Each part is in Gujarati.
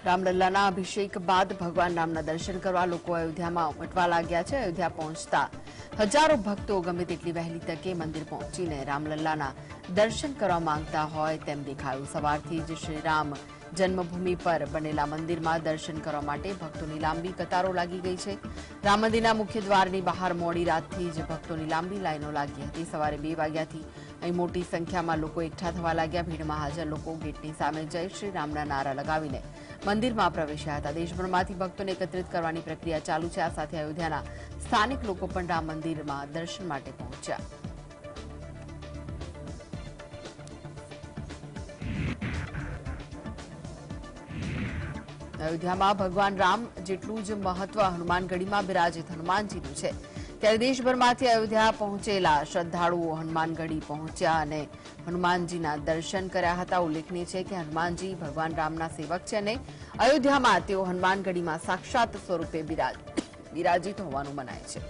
રામલલ્લાના અભિષેક બાદ ભગવાન રામના દર્શન કરવા લોકો અયોધ્યામાં ઉમટવા લાગ્યા છે। અયોધ્યા પહોંચતા હજારો ભક્તો ગમે તેટલી વહેલી તકે મંદિર પહોંચીને રામલલ્લાના દર્શન કરવા માંગતા હોય તેમ દેખાયું। સવારથી જ શ્રીરામ જન્મભૂમિ પર બનેલા મંદિરમાં દર્શન કરવા માટે ભક્તોની લાંબી કતારો લાગી ગઈ છે। રામ મંદિરના મુખ્ય દ્વારની બહાર મોડી રાતથી જ ભક્તોની લાંબી લાઈનો લાગી હતી। સવારે 2 વાગ્યાથી અહીં મોટી સંખ્યામાં લોકો એકઠા થવા લાગ્યા। ભીડમાં હાજર લોકો ગેટની સામે જય શ્રી રામના નારા લગાવીને મંદિરમાં પ્રવેશ્યા હતા। દેશભરમાંથી ભક્તોને એકત્રિત કરવાની પ્રક્રિયા ચાલુ છે। આ સાથે અયોધ્યાના સ્થાનિક લોકો પણ રામ મંદિરમાં દર્શન માટે પહોંચ્યા। અયોધ્યામાં ભગવાન રામ જેટલું જ મહત્વ હનુમાનગઢીમાં બિરાજિત હનુમાનજીનું છે। ત્યારે દેશભરમાંથી અયોધ્યા પહોંચેલા શ્રદ્ધાળુઓ હનુમાનગઢી પહોંચ્યા અને હનુમાનજીના દર્શન કર્યા હતા। ઉલ્લેખનીય છે કે હનુમાનજી ભગવાન રામના સેવક છે અને અયોધ્યામાં તેઓ હનુમાનગઢીમાં સાક્ષાત સ્વરૂપે બિરાજિત હોવાનું મનાય છે।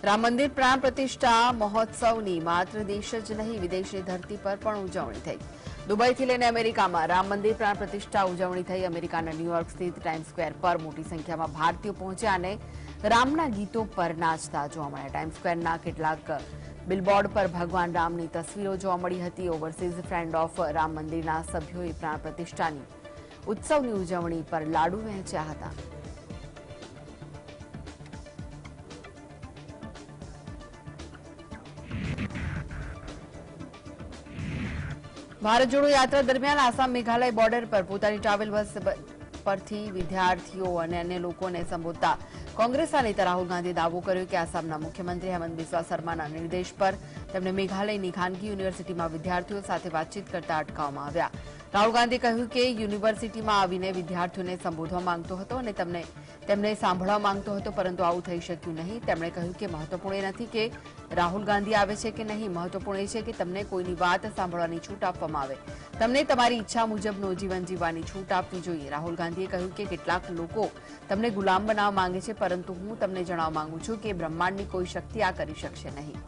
રામ મંદિર પ્રાણ પ્રતિષ્ઠા મહોત્સવની માત્ર દેશ જ નહીં વિદેશી ધરતી પર પણ ઉજવણી થઈ। દુબઈથી લઈને અમેરિકામાં રામ મંદિર પ્રાણ પ્રતિષ્ઠા ઉજવણી થઈ। અમેરિકાના ન્યૂયોર્ક સ્થિત ટાઈમ્સ સ્ક્વેર પર મોટી સંખ્યામાં ભારતીયો પહોંચ્યા અને રામના ગીતો પર નાચતા જોવા મળ્યા। ટાઈમ્સ સ્ક્વેરના કેટલાક બિલબોર્ડ પર ભગવાન રામની તસવીરો જોવા મળી હતી। ઓવરસીઝ ફ્રેન્ડ ઓફ રામ મંદિરના સભ્યોએ પ્રાણ પ્રતિષ્ઠાની ઉત્સવની ઉજવણી પર લાડુ વહેંચ્યા હતા। ભારત જોડો યાત્રા દરમિયાન આસામ મેઘાલય બોર્ડર પર પોતાની ટ્રાવેલ બસ પરથી વિદ્યાર્થીઓ અને અન્ય લોકોને સંબોધતા કોંગ્રેસના નેતા રાહુલ ગાંધીએ દાવો કર્યો કે આસામના મુખ્યમંત્રી હેમંત બિસ્વા શર્માના નિર્દેશ પર તેમને મેઘાલયની ખાનગી યુનિવર્સિટીમાં વિદ્યાર્થીઓ સાથે વાતચીત કરતા અટકાવવામાં આવ્યા। રાહુલ ગાંધીએ કહ્યું કે યુનિવર્સિટીમાં આવીને વિદ્યાર્થીઓને સંબોધવા માંગતો હતો અને તેમને સાંભળવા માંગતો હતો, પરંતુ આવું થઈ શક્યું નહીં। તેમણે કહ્યું કે મહત્વપૂર્ણ એ નથી કે રાહુલ ગાંધી આવે છે કે નહીં, મહત્વપૂર્ણ એ છે કે તમને કોઈની વાત સાંભળવાની છૂટ આપવામાં આવે। તમને તમારી ઈચ્છા મુજબનું જીવન જીવવાની છૂટ આપવી જોઈએ। રાહુલ ગાંધીએ કહ્યું કે કેટલાક લોકો તમને ગુલામ બનાવવા માંગે છે, પરંતુ હું તમને જણાવવા માંગુ છું કે બ્રહ્માંડની કોઈ શક્તિ આ કરી શકશે નહીં।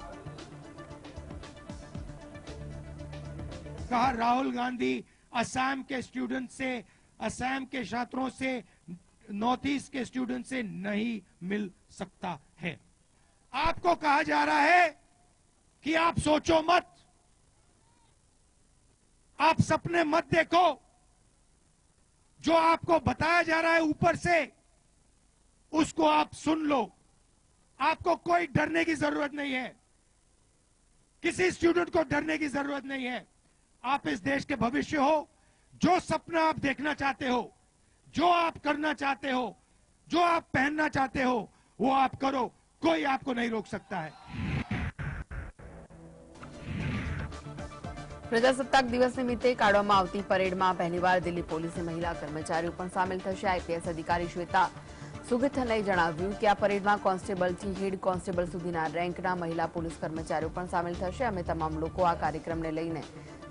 कहा राहुल गांधी असम के स्टूडेंट से, असम के छात्रों से, नॉर्थ ईस्ट के स्टूडेंट से नहीं मिल सकता है। आपको कहा जा रहा है कि आप सोचो मत, आप सपने मत देखो। जो आपको बताया जा रहा है ऊपर से, उसको आप सुन लो। आपको कोई डरने की जरूरत नहीं है, किसी स्टूडेंट को डरने की जरूरत नहीं है। आप इस देश के भविष्य हो। जो सपना आप देखना चाहते हो, जो आप करना चाहते हो, जो आप पहनना चाहते हो, वो आप करो। कोई आपको नहीं रोक सकता है। પ્રજાસત્તાક દિવસ નિમિત્તે કાઢવામાં આવતી પરેડમાં પહેલીવાર દિલ્હી પોલીસની મહિલા કર્મચારીઓ પણ સામેલ થશે। આઈપીએસ અધિકારી શ્વેતા સુગથને જણાવ્યું કે આ પરેડમાં કોન્સ્ટેબલથી હેડ કોન્સ્ટેબલ સુધીના રેન્કના મહિલા પોલીસ કર્મચારીઓ પણ સામેલ થશે। અમે તમામ લોકો આ કાર્યક્રમને લઈને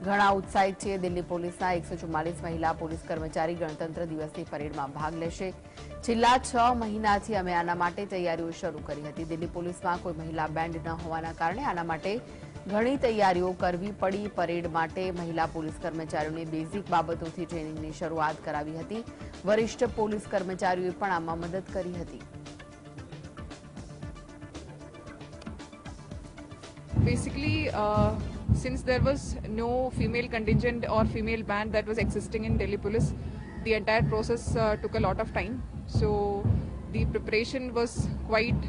ઘણા ઉત્સાહિત છીએ। દિલ્હી પોલીસના 144 મહિલા પોલીસ કર્મચારી ગણતંત્ર દિવસની પરેડમાં ભાગ લેશે। છેલ્લા 6 મહિનાથી અમે આના માટે તૈયારીઓ શરૂ કરી હતી। દિલ્હી પોલીસમાં કોઈ મહિલા બેન્ડ ન હોવાના કારણે આના માટે ઘણી તૈયારીઓ કરવી પડી। પરેડ માટે મહિલા પોલીસ કર્મચારીઓને બેઝિક બાબતોથી ટ્રેનિંગની શરૂઆત કરાવી હતી। વરિષ્ઠ પોલીસ કર્મચારીઓએ પણ આમાં મદદ કરી હતી। Basically, since there was no female contingent or female band that was existing in Delhi Police, the entire process took a lot of time. So the preparation was quite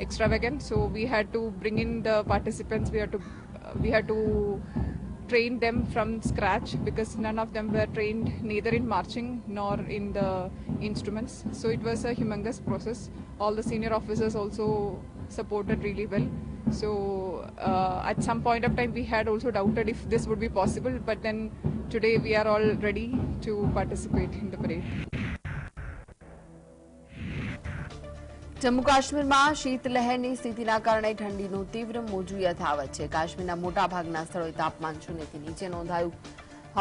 extravagant. So we had to bring in the participants. We had to train them from scratch because none of them were trained neither in marching nor in the instruments. So it was a humongous process. All the senior officers also supported really well. So at some point of time we had also doubted if this would be possible, but then today we are all ready to participate in the parade. Jammu કાશ્મીરમાં શીતલહેરની સ્થિતિના કારણે ઠંડીનું તીવ્ર મોજું યથાવત છે। કાશ્મીરના મોટાભાગના સ્થળોએ તાપમાન 0થી નીચે નોંધાયું।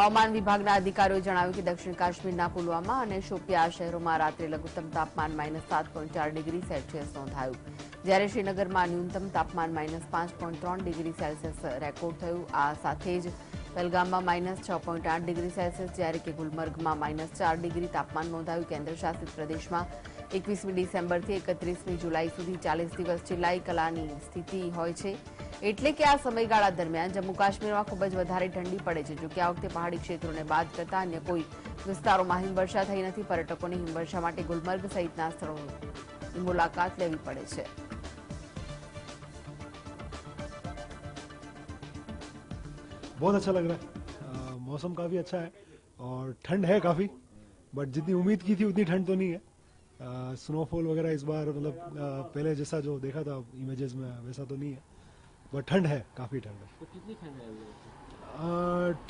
હવામાન વિભાગના અધિકારીઓએ જણાવ્યું કે દક્ષિણ કાશ્મીરના પુલવામા અને શોપિયા શહેરોમાં રાત્રે લઘુત્તમ તાપમાન -7.4 ડિગ્રી સેલ્સિયસ નોંધાયું, જ્યારે શ્રીનગરમાં ન્યૂનતમ તાપમાન -5.3 ડિગ્રી સેલ્સિયસ રેકોર્ડ થયું. આ સાથે જ પહેલગામમાં -6.8 ડિગ્રી સેલ્સિયસ જ્યારે કે ગુલમર્ગમાં -4 ડિગ્રી તાપમાન નોંધાયું. કેન્દ્રશાસિત પ્રદેશમાં 21મી ડિસેમ્બરથી 31મી જુલાઈ સુધી 40 દિવસ ચિલ્લાઈ કલાની સ્થિતિ હોય છે. એટલે કે આ સમયગાળા દરમિયાન જમ્મુ કાશ્મીરમાં ખૂબ જ વધારે ઠંડી પડે છે. જોકે આ વખતે પહાડી ક્ષેત્રોને બાદ કરતા અન્ય કોઈ વિસ્તારોમાં હિમવર્ષા થઈ નથી. પર્યટકોને હિમવર્ષા માટે ગુલમર્ગ સહિતના સ્થળોની મુલાકાત લેવી પડે છે. बहुत अच्छा लग रहा है, मौसम काफ़ी अच्छा है और ठंड है काफ़ी, बट जितनी उम्मीद की थी उतनी ठंड तो नहीं है. स्नोफॉल वगैरह इस बार मतलब पहले जैसा जो देखा था इमेजेस में वैसा तो नहीं है, बट ठंड है, काफ़ी ठंड है. तो कितनी ठंड है?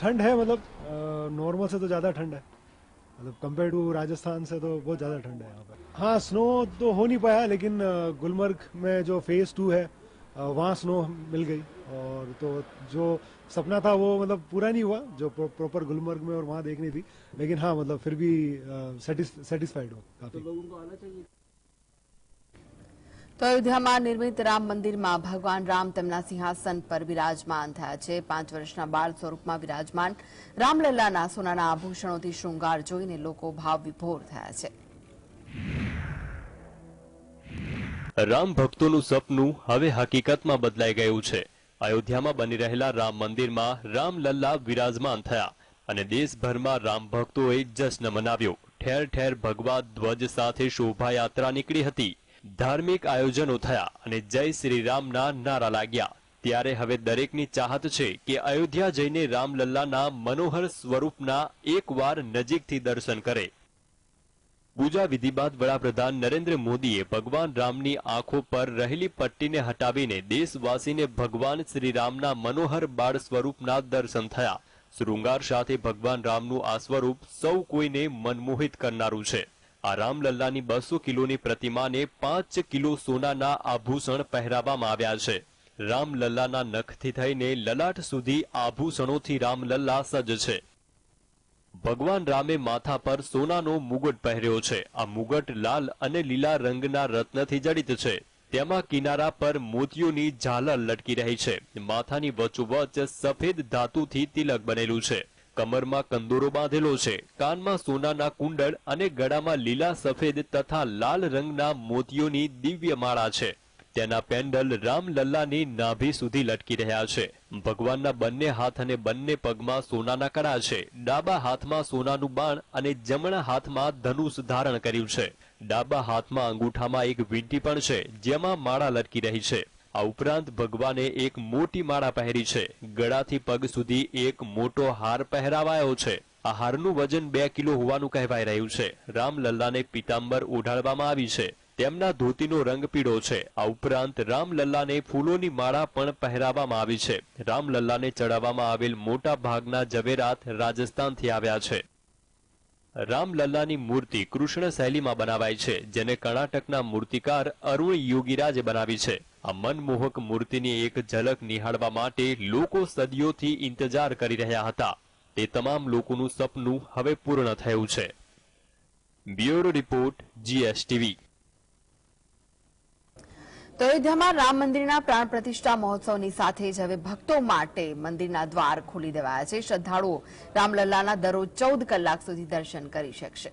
ठंड है मतलब नॉर्मल से तो ज़्यादा ठंड है, मतलब कंपेयर टू राजस्थान से तो बहुत ज़्यादा ठंड है यहाँ पर. हाँ, स्नो तो हो नहीं पाया, लेकिन गुलमर्ग में जो फेज़ 2 है वहाँ स्नो मिल गई, और तो जो सपना था वो मतलब पूरा नहीं हुआ जो प्रॉपर गुलमर्ग में और वहाँ देखनी थी, लेकिन हाँ मतलब फिर भी सेटिस्फाइड हो काफी. तो लोगों को आना चाहिए. તો અયોધ્યામાં નિર્મિત રામ મંદિરમાં ભગવાન રામ તેમના સિંહાસન પર વિરાજમાન થયા છે. 5 વર્ષના બાળ સ્વરૂપમાં વિરાજમાન રામલલ્લાના સોનાના આભૂષણોથી શૃંગાર જોઈને લોકો ભાવવિભોર થયા છે. રામ ભક્તોનું સપનું હવે હકીકતમાં બદલાઈ ગયું છે. અયોધ્યામાં બની રહેલા રામ મંદિરમાં રામલલ્લા વિરાજમાન થયા અને દેશભરમાં રામ ભક્તોએ જશ્ન મનાવ્યો. ઠેર ઠેર ભગવા ધ્વજ સાથે શોભાયાત્રા નીકળી હતી. ધાર્મિક આયોજનો થયા અને જય શ્રી રામના નારા લાગ્યા. ત્યારે હવે દરેકની ચાહત છે કે અયોધ્યા જઈને રામલલ્લાના મનોહર સ્વરૂપના એકવાર નજીકથી દર્શન કરે. પૂજા વિધિ બાદ વડાપ્રધાન નરેન્દ્ર મોદીએ ભગવાન રામની આંખો પર રહેલી પટ્ટીને હટાવીને દેશવાસીને ભગવાન શ્રી રામના મનોહર બાળ સ્વરૂપના દર્શન થયા. શૃંગાર સાથે ભગવાન રામનું આ સ્વરૂપ સૌ કોઈને મનમોહિત કરનારું છે. આ રામલલ્લાની 200 કિલોની પ્રતિમાને 5 કિલો સોનાના આભૂષણ પહેરાવવામાં આવ્યા છે. રામલલ્લાના નખથી થઈને લલાટ સુધી આભૂષણોથી રામલલ્લા સજ્જ છે. ભગવાન રામે માથા પર સોનાનો મુગટ પહેર્યો છે. આ મુગટ લાલ અને લીલા રંગના રત્નથી જડિત છે. તેમાં કિનારા પર મોતીઓની ઝાલર લટકી રહી છે. માથાની વચ્ચોવચ્ચ સફેદ ધાતુથી તિલક બનેલું છે. કમરમાં કંદોરો બાંધેલો છે. કાનમાં સોનાના કુંડળ અને ગળામાં લીલા સફેદ તથા લાલ રંગના મોતીઓની દિવ્ય માળા છે. તેના પેન્ડલ રામલલ્લાની નાભી સુધી લટકી રહ્યા છે. ભગવાનના બંને હાથ અને બંને પગમાં સોનાના કડા છે. ડાબા હાથમાં સોનાનું બાણ અને જમણા હાથમાં ધનુષ ધારણ કર્યું છે. ડાબા હાથમાં અંગૂઠામાં એક વીંટી પણ છે, જેમાં માળા લટકી રહી છે. આ ઉપરાંત ભગવાને એક મોટી માળા પહેરી છે. ગળાથી પગ સુધી એક મોટો હાર પહેરાવાયો છે. આ હારનું વજન 2 કિલો હોવાનું કહેવાઈ રહ્યું છે. રામલલ્લાને પીતાંબર ઓઢાડવામાં આવી છે. તેમના ધોતીનો રંગ પીળો છે. આ ઉપરાંત રામલલ્લાને ફૂલોની માળા પણ પહેરાવવામાં આવી છે. રામલલ્લાને ચડાવવામાં આવેલ મોટા ભાગના ઝવેરાત રાજસ્થાનથી આવ્યા છે. રામલલ્લાની મૂર્તિ કૃષ્ણ શૈલીમાં બનાવાઈ છે, જેને કર્ણાટકના મૂર્તિકાર અરુણ યોગીરાજે બનાવી છે. આ મનમોહક મૂર્તિની એક ઝલક નિહાળવા માટે લોકો સદીઓથી ઇંતજાર કરી રહ્યા હતા. તે તમામ લોકોનું સપનું હવે પૂર્ણ થયું છે. Bureau report, GSTV. તો અયોધ્યામાં રામ મંદિરના પ્રાણ પ્રતિષ્ઠા મહોત્સવની સાથે જ હવે ભક્તો માટે મંદિરના દ્વાર ખોલી દેવાયા છે. શ્રદ્ધાળુઓ રામલલ્લાના દરરોજ 14 કલાક સુધી દર્શન કરી શકશે.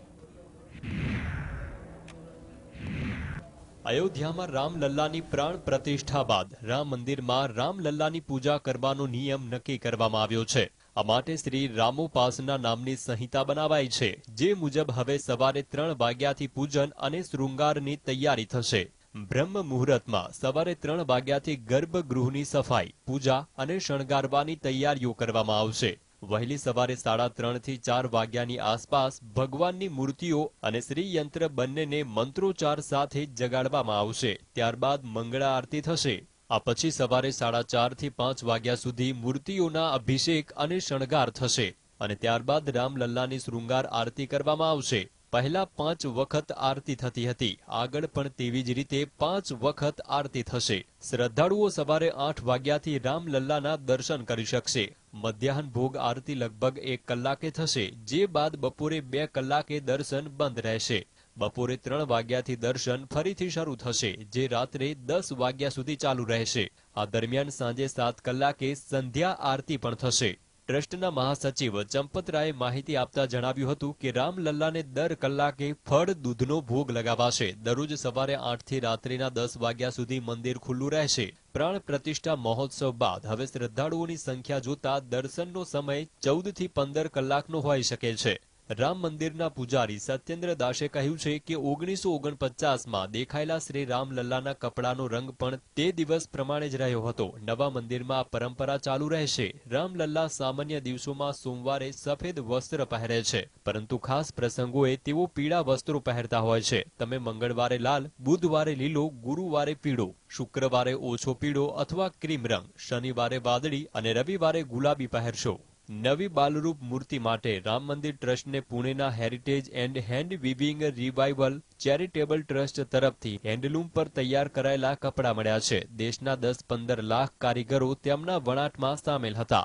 અયોધ્યામાં રામલલ્લાની પ્રાણ પ્રતિષ્ઠા બાદ રામ મંદિરમાં રામલલ્લાની પૂજા કરવાનો નિયમ નક્કી કરવામાં આવ્યો છે. આ માટે શ્રી રામોપાસના નામની સંહિતા બનાવાઈ છે, જે મુજબ હવે સવારે 3 વાગ્યાથી પૂજન અને શૃંગારની તૈયારી થશે. બ્રહ્મ મુહૂર્તમાં સવારે 3 વાગ્યાથી ગર્ભગૃહની સફાઈ, પૂજા અને શણગારવાની તૈયારીઓ કરવામાં આવશે. વહેલી સવારે 3:30 થી 4 વાગ્યાની આસપાસ ભગવાનની મૂર્તિઓ અને શ્રીયંત્ર બંનેને મંત્રોચ્ચાર સાથે જગાડવામાં આવશે. ત્યારબાદ મંગળા આરતી થશે. આ પછી સવારે 4:30 થી 5 વાગ્યા સુધી મૂર્તિઓના અભિષેક અને શણગાર થશે અને ત્યારબાદ રામલલ્લાની શૃંગાર આરતી કરવામાં આવશે. પહેલા 5 વખત આરતી થતી હતી, આગળ પણ તેવી જ રીતે 5 વખત આરતી થશે. શ્રદ્ધાળુઓ સવારે 8 વાગ્યાથી રામલલ્લાના દર્શન કરી શકશે. મધ્યાહન ભોગ આરતી લગભગ 1 કલાકે થશે, જે બાદ બપોરે 2 કલાકે દર્શન બંધ રહેશે. બપોરે 3 વાગ્યાથી દર્શન ફરીથી શરૂ થશે, જે રાત્રે 10 વાગ્યા સુધી ચાલુ રહેશે. આ દરમિયાન સાંજે 7 કલાકે સંધ્યા આરતી પણ થશે. ટ્રસ્ટના મહાસચિવ ચંપતરાયે માહિતી આપતા જણાવ્યું હતું કે રામલલ્લાને દર કલાકે ફળ દૂધનો ભોગ લગાવાશે. દરરોજ સવારે 8 થી રાત્રિના 10 વાગ્યા સુધી મંદિર ખુલ્લું રહેશે. પ્રાણ પ્રતિષ્ઠા મહોત્સવ બાદ હવે શ્રદ્ધાળુઓની સંખ્યા જોતા દર્શનનો સમય 14 થી 15 કલાકનો હોઈ શકે છે. રામ મંદિરના પૂજારી સત્યેન્દ્ર દાસે કહ્યું છે કે 1949માં દેખાયેલા શ્રી રામલલ્લાના કપડાનો રંગ પણ તે દિવસ પ્રમાણે જ રહ્યો હતો. નવા મંદિરમાં આ પરંપરા ચાલુ રહેશે. રામલલ્લા સામાન્ય દિવસોમાં સોમવારે સફેદ વસ્ત્ર પહેરે છે, પરંતુ ખાસ પ્રસંગોએ તેઓ પીળા વસ્ત્રો પહેરતા હોય છે. તમે મંગળવારે લાલ, બુધવારે લીલો, ગુરુવારે પીળો, શુક્રવારે ઓછો પીળો અથવા ક્રીમ રંગ, શનિવારે વાદળી અને રવિવારે ગુલાબી પહેરશો. નવી બાલરૂપ મૂર્તિ માટે રામ મંદિર ટ્રસ્ટને પુણેના heritage and hand weaving revival charitable trust તરફથી હેન્ડલૂમ પર તૈયાર કરાયેલા કપડાં મળ્યા છે. દેશના 10-15 લાખ કારીગરો તેમના વણાટમાં સામેલ હતા.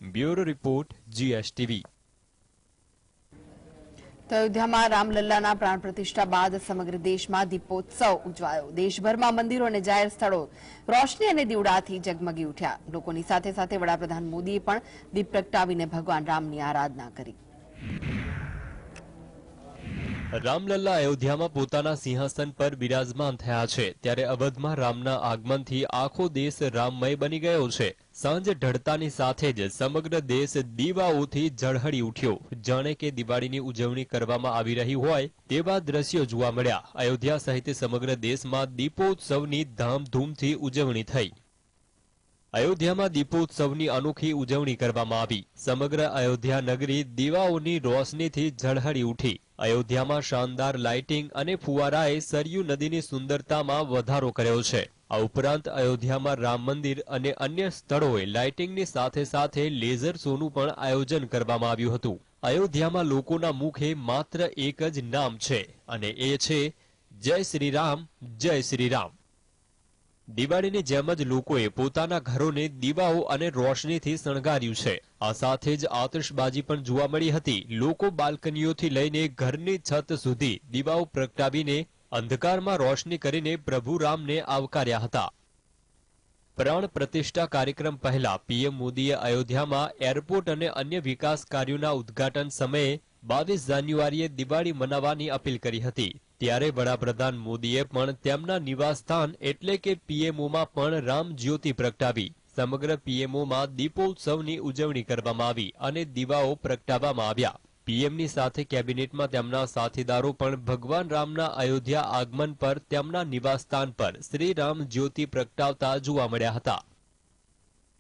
Bureau report, GSTV. તો અયોધ્યામાં રામલલ્લાના પ્રાણ પ્રતિષ્ઠા બાદ સમગ્ર દેશમાં દીપોત્સવ ઉજવાયો. દેશભરમાં મંદિરો અને જાહેર સ્થળો રોશની અને દીવડાથી ઝગમગી ઉઠ્યા. લોકોની સાથે સાથે વડાપ્રધાન મોદીએ પણ દીપ પ્રગટાવીને ભગવાન રામની આરાધના કરી. રામલલ્લા અયોધ્યામાં પોતાના સિંહાસન પર બિરાજમાન થયા છે, ત્યારે અવધમાં રામના આગમનથી આખો દેશ રામમય બની ગયો છે. સાંજ ઢળતાની સાથે જ સમગ્ર દેશ દીવાઓથી ઝળહળી ઉઠ્યો, જાણે કે દિવાળીની ઉજવણી કરવામાં આવી રહી હોય તેવા દ્રશ્યો જોવા મળ્યા. અયોધ્યા સહિત સમગ્ર દેશમાં દીપોત્સવની ધામધૂમથી ઉજવણી થઈ. અયોધ્યામાં દીપોત્સવની અનોખી ઉજવણી કરવામાં આવી. સમગ્ર અયોધ્યા નગરી દીવાઓની રોશનીથી ઝળહળી ઉઠી. અયોધ્યામાં શાનદાર લાઇટિંગ અને ફુવારાએ સરયુ નદીની સુંદરતામાં વધારો કર્યો છે. આ ઉપરાંત અયોધ્યામાં રામ મંદિર અને અન્ય સ્થળોએ લાઇટિંગની સાથે સાથે લેઝર શોનું પણ આયોજન કરવામાં આવ્યું હતું. અયોધ્યામાં લોકોના મુખે માત્ર એક જ નામ છે અને એ છે જય શ્રી રામ, જય શ્રી રામ. દિવાળીની જેમ જ લોકોએ પોતાના ઘરોને દીવાઓ અને રોશનીથી શણગાર્યું છે. આ સાથે જ આતશબાજી પણ જોવા મળી હતી. લોકો બાલ્કનીઓથી લઈને ઘરની છત સુધી દીવાઓ પ્રગટાવીને અંધકારમાં રોશની કરીને પ્રભુ રામને આવકાર્યા હતા. પ્રાણ પ્રતિષ્ઠા કાર્યક્રમ પહેલા પીએમ મોદીએ અયોધ્યામાં એરપોર્ટ અને અન્ય વિકાસ કાર્યોના ઉદ્ઘાટન સમયે 22 જાન્યુઆરીએ દિવાળી મનાવવાની અપીલ કરી હતી. ત્યારે વડાપ્રધાન મોદીએ પણ તેમના નિવાસસ્થાન એટલે કે પીએમઓમાં પણ રામ જ્યોતિ પ્રગટાવી. સમગ્ર પીએમઓમાં દીપોત્સવની ઉજવણી કરવામાં આવી અને દીવાઓ પ્રગટાવવામાં આવ્યા. પીએમની સાથે કેબિનેટમાં તેમના સાથીદારો પણ ભગવાન રામના અયોધ્યા આગમન પર તેમના નિવાસસ્થાન પર શ્રી રામ જ્યોતિ પ્રગટાવતા જોવા મળ્યા હતા.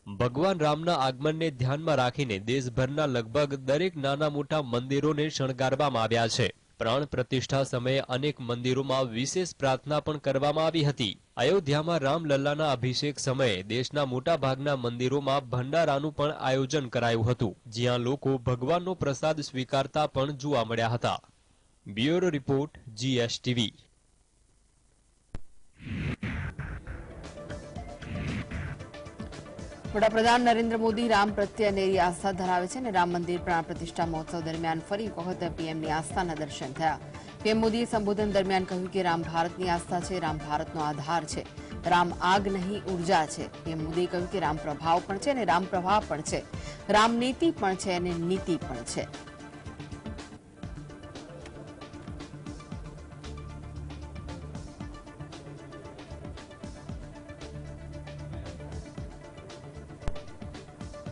ભગવાન રામના આગમનને ધ્યાનમાં રાખીને દેશભરના લગભગ દરેક નાના મોટા મંદિરોને શણગારવામાં આવ્યા છે. પ્રાણ પ્રતિષ્ઠા સમયે અનેક મંદિરોમાં વિશેષ પ્રાર્થના પણ કરવામાં આવી હતી. અયોધ્યામાં રામલલ્લાના અભિષેક સમયે દેશના મોટા ભાગના મંદિરોમાં ભંડારાનું પણ આયોજન કરાયું હતું, જ્યાં લોકો ભગવાનનો પ્રસાદ સ્વીકારતા પણ જોવા મળ્યા હતા. Bureau report, GSTV. વડાપ્રધાન નરેન્દ્ર મોદી રામ પ્રત્યે અનેરી આસ્થા ધરાવે છે અને રામ મંદિર પ્રાણ પ્રતિષ્ઠા મહોત્સવ દરમિયાન ફરી એક વખત પીએમની આસ્થાના દર્શન થયા. પીએમ મોદીએ સંબોધન દરમિયાન કહ્યું કે રામ ભારતની આસ્થા છે, રામ ભારતનો આધાર છે, રામ આગ નહીં ઉર્જા છે. પીએમ મોદીએ કહ્યું કે રામ પ્રભાવ પણ છે અને રામ પ્રવાહ પણ છે, રામ નીતિ પણ છે અને નીતિ પણ છે.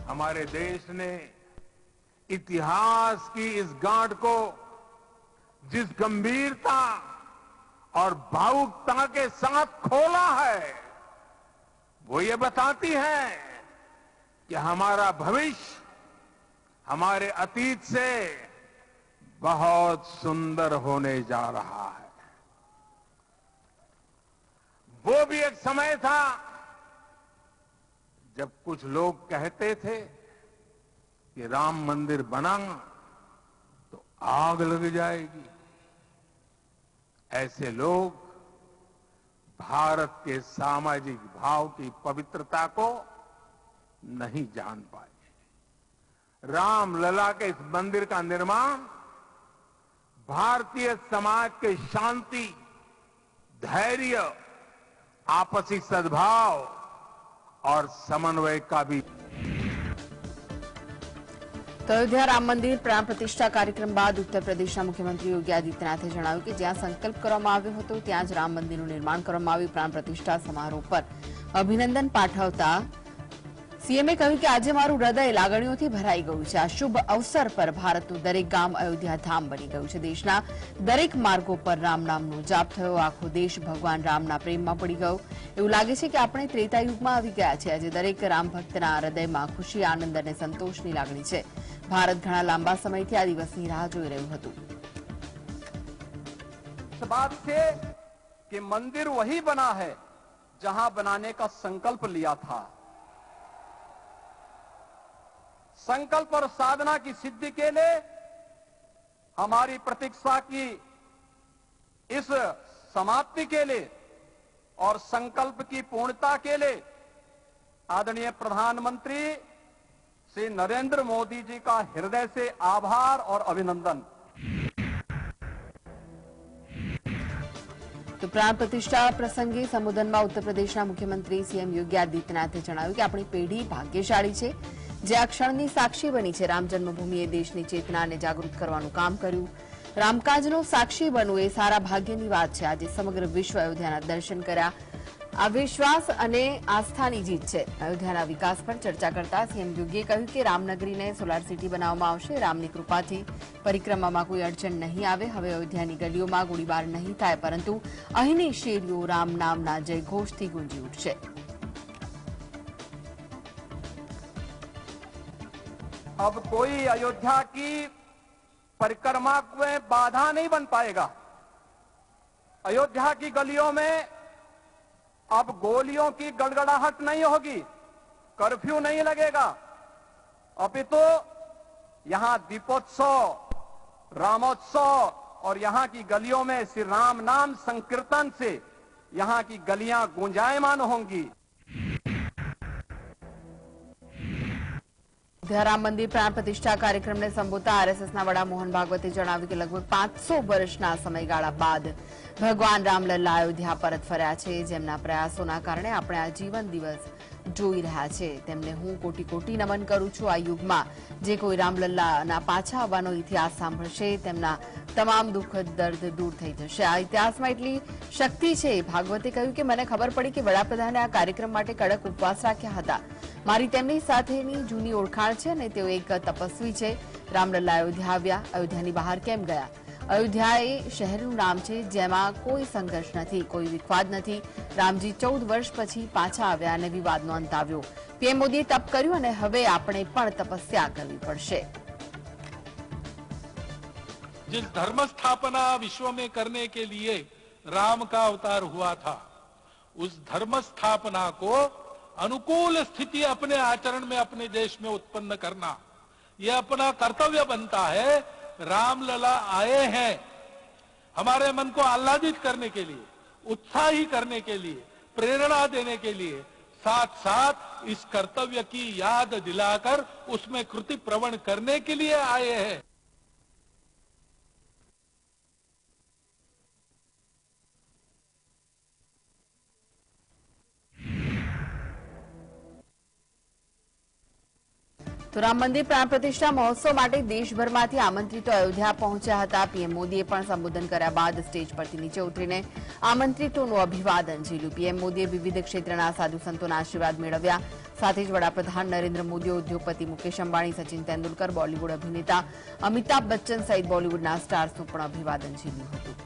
हमारे देश ने इतिहास की इस गांठ को जिस गंभीरता और भावुकता के साथ खोला है, वो ये बताती है कि हमारा भविष्य हमारे अतीत से बहुत सुंदर होने जा रहा है. वो भी एक समय था जब कुछ लोग कहते थे कि राम मंदिर बना तो आग लग जाएगी, ऐसे लोग भारत के सामाजिक भाव की पवित्रता को नहीं जान पाए। रामलला के इस मंदिर का निर्माण भारतीय समाज के शांति, धैर्य, आपसी सद्भाव और समन्वय का भी। તો અયોધ્યા રામ મંદિર પ્રાણ પ્રતિષ્ઠા કાર્યક્રમ બાદ ઉત્તર પ્રદેશના મુખ્યમંત્રી યોગી આદિત્યનાથે જણાવ્યું કે જ્યાં સંકલ્પ કરવામાં આવ્યો હતો ત્યાં જ રામ મંદિરનું निर्माण કરવામાં આવ્યું। પ્રાણ પ્રતિષ્ઠા સમારોહ પર અભિનંદન પાઠવતા સીએમએ કહ્યું કે આજે મારું હૃદય લાગણીઓથી ભરાઈ ગયું છે। આ શુભ અવસર પર ભારતનું દરેક ગામ અયોધ્યા ધામ બની ગયું છે। દેશના દરેક માર્ગો પર રામ નામનો જાપ થયો। આખો દેશ ભગવાન રામના પ્રેમમાં પડી ગયો। એવું લાગે છે કે આપણે ત્રેતાયુગમાં આવી ગયા છે। આજે દરેક રામ ભક્તના હૃદયમાં ખુશી, આનંદ અને સંતોષની લાગણી છે। ભારત ઘણા લાંબા સમયથી આ દિવસની રાહ જોઈ રહ્યું હતું। इस बात से कि मंदिर वही बना है जहां बनाने का संकल्प लिया था। संकल्प और साधना की सिद्धि के लिए हमारी प्रतीक्षा की इस समाप्ति के लिए और संकल्प की पूर्णता के लिए आदरणीय प्रधानमंत्री श्री नरेंद्र मोदी जी का हृदय से आभार और अभिनंदन। તો પ્રાણ પ્રતિષ્ઠા પ્રસંગે સંબોધનમાં ઉત્તર પ્રદેશના મુખ્યમંત્રી સીએમ યોગી આદિત્યનાથે જણાવ્યું કે આપણી પેઢી ભાગ્યશાળી છે જે આ ક્ષણની સાક્ષી બની છે। રામ જન્મભૂમિએ દેશની ચેતનાને જાગૃત કરવાનું કામ કર્યું। રામકાજનો સાક્ષી બનવું એ સારા ભાગ્યની વાત છે। આજે સમગ્ર વિશ્વ અયોધ્યાના દર્શન કર્યા। આ વિશ્વાસ અને આસ્થાની જીત છે। અયોધ્યાના વિકાસ પર ચર્ચા કરતા સીએમ યોગીએ કહ્યું કે રામનગરીને સોલાર સિટી બનાવવામાં આવશે। રામની કૃપાથી પરિક્રમામાં કોઈ અડચણ નહીં આવે। હવે અયોધ્યાની ગલીઓમાં ગોળીબાર નહીં થાય, પરંતુ અહીંની શેરીઓ રામ નામના જયઘોષથી ગુંજી ઉઠશે। अब कोई अयोध्या की परिक्रमा में बाधा नहीं बन पाएगा। अयोध्या की गलियों में अब गोलियों की गड़गड़ाहट नहीं होगी, कर्फ्यू नहीं लगेगा। अपितु यहां दीपोत्सव, रामोत्सव और यहां की गलियों में श्री राम नाम संकीर्तन से यहां की गलियां गुंजायमान होंगी। રામ મંદિર પ્રાણ પ્રતિષ્ઠા કાર્યક્રમને સંબોધતા આરએસએસના વડા મોહન ભાગવતે જણાવ્યું કે લગભગ 500 વર્ષના સમયગાળા બાદ ભગવાન રામલલ્લા અયોધ્યા પરત ફર્યા છે। જેમના પ્રયાસોના કારણે આપણે આ જીવન દિવસ જોઈ રહ્યા છે। તેમને હું કોટી કોટી નમન કરું છું। આ યુગમાં જે કોઈ રામલલ્લાના પાછા આવવાનો ઇતિહાસ સાંભળશે તેમના તમામ દુઃખ દર્દ દૂર થઈ જશે। આ ઇતિહાસમાં એટલી શક્તિ છે। ભાગવતે કહ્યું કે મને ખબર પડી કે વડાપ્રધાને આ કાર્યક્રમ માટે કડક ઉપવાસ રાખ્યા હતા। મારી તેમની સાથેની જૂની ઓળખાણ છે અને તેઓ એક તપસ્વી છે। રામલલ્લા અયોધ્યા આવ્યા, અયોધ્યાની બહાર કેમ ગયા? અયોધ્યા એ શહેરનું નામ છે જેમાં કોઈ સંઘર્ષ નથી, કોઈ વિવાદ નથી। રામજી 14 વર્ષ પછી પાછા આવ્યા અને વિવાદનો અંત આવ્યો। પીએમ મોદીએ તપ કર્યું અને હવે આપણે પણ તપસ્યા કરવી પડશે। जिस धर्म स्थापना विश्व में करने के लिए राम का अवतार हुआ था, उस धर्म स्थापना को अनुकूल स्थिति अपने आचरण में अपने देश में उत्पन्न करना यह अपना कर्तव्य बनता है। रामलला आए हैं हमारे मन को आह्लादित करने के लिए, उत्साही करने के लिए, प्रेरणा देने के लिए, साथ साथ इस कर्तव्य की याद दिलाकर उसमें कृति प्रवण करने के लिए आए हैं। તો રામ મંદિર પ્રાણ પ્રતિષ્ઠા મહોત્સવ માટે દેશભરમાંથી આમંત્રિતો અયોધ્યા પહોંચ્યા હતા। પીએમ મોદીએ પણ સંબોધન કર્યા બાદ સ્ટેજ પરથી નીચે ઉતરીને આમંત્રિતોનું અભિવાદન ઝીલ્યું। પીએમ મોદીએ વિવિધ ક્ષેત્રના સાધુ સંતોના આશીર્વાદ મેળવ્યા। સાથે જ વડાપ્રધાન નરેન્દ્ર મોદી, ઉદ્યોગપતિ મુકેશ અંબાણી, સચિન તેંડુલકર, બોલિવૂડ અભિનેતા અમિતાભ બચ્ચન સહિત બોલિવૂડના સ્ટાર્સનું પણ અભિવાદન ઝીલ્યું હતું।